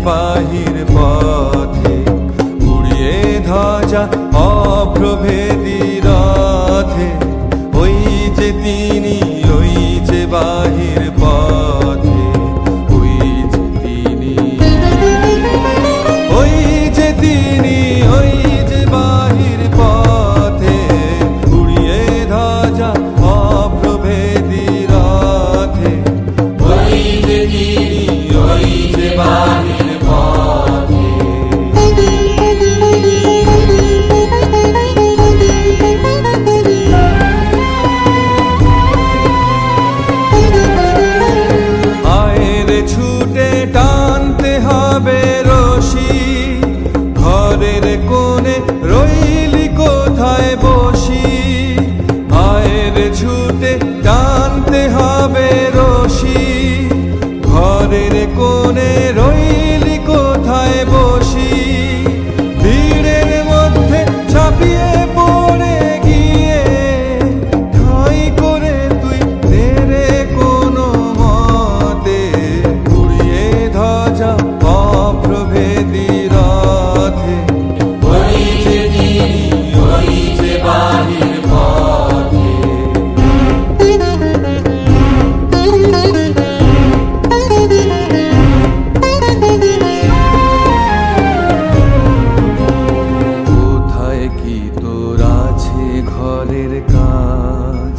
বাহির পথে, উড়িয়ে ধ্বজা অপ্রভেদী রথে। ওই যে তিনি, ওই যে বাহির পথে, ওই যে তিনি, ওই যে তিনি, ওই যে বাহির পথে, উড়িয়ে ধ্বজা অপ্রভেদী রথে। ওই যে তিনি, ওই যে বাহির পথে। আয়ের ছুটে টানতে হবে রশি, ঘরের কোণে রইলি কোথায় বসি। আয়ের ছুটে টানতে হবে রশি, ঘরের কোণে রইলি কোথায় বসি। ভিড়ের মধ্যে ছাপিয়ে পড়ে গিয়ে ঠাঁই করে তুই তেরে কোনো মতে, উড়িয়ে ধ্বজা অপ্রভেদী রথে। ওই যে তিনি, ওই যে বাহির পথে। কোথায় কি তোর আছে ঘরের কাজ,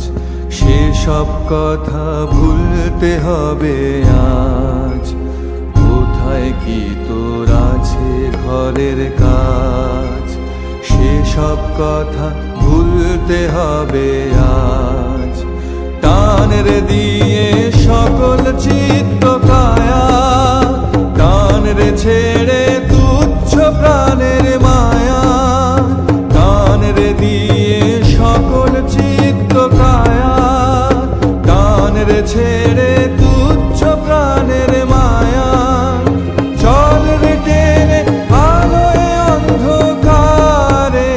সেসব কথা ভুলতে হবে আজ। কোথায় কি তোর আছে ঘরের কাজ, সেসব কথা ভুলতে হবে আজ। টানের দিয়ে সকল চিত্ত কায়া, টানরে ছেড়ে তুচ্ছ প্রাণের মায়া। টানরে দিয়ে সকল চিত্ত কায়া, টানরে ছেড়ে তুচ্ছ প্রাণের মায়া। চল রে টেনে আলোয় অন্ধকারে,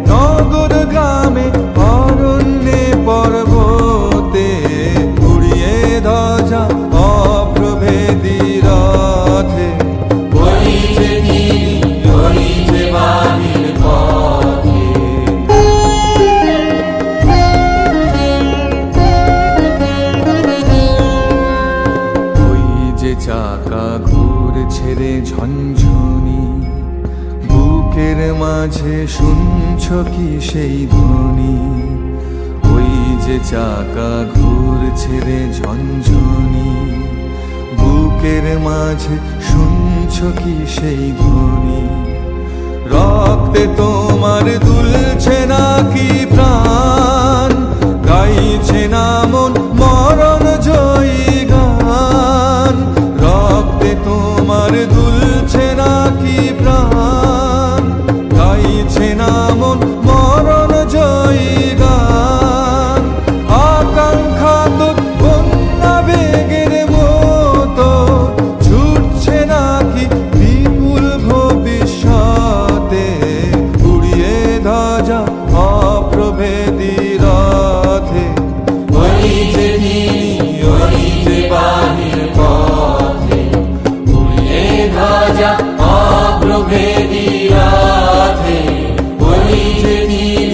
নগর গ্রামে অরণ্যে পর্বতে, উড়িয়ে ধ্বজা অপ্রভেদী রথে। ওই যে তিনি, ওই যে বাহির পথে। ওই যে চাকা ঘুরছে রে ঝনঝনি, বুকের মাঝে শুনছ কি সেই ধ্বনি। ওই যে চাকা ঘুরছে রে ঝনঝনি, বুকের মাঝে শুনছ কি সেই ধ্বনি। রক্তে তোমার দুলছে নাকি প্রাণ, গাইছে না মন মরণ জয়ী গান। রক্তে তোমার দুলছে নাকি প্রাণ, গাইছে না মন মরণ জয়ী গান। আকাঙ্ক্ষা তো বন্যা বেগের মতো ছুটছে নাকি বিপুল ভবিষ্যতে, উড়িয়ে ধ্বজা অপ্রভেদী রথে। ওই যে তিনি, ওই যে বাহির পথে, উড়িয়ে ধ্বজা অপ্রভেদী রথে। ওই যে তিনি,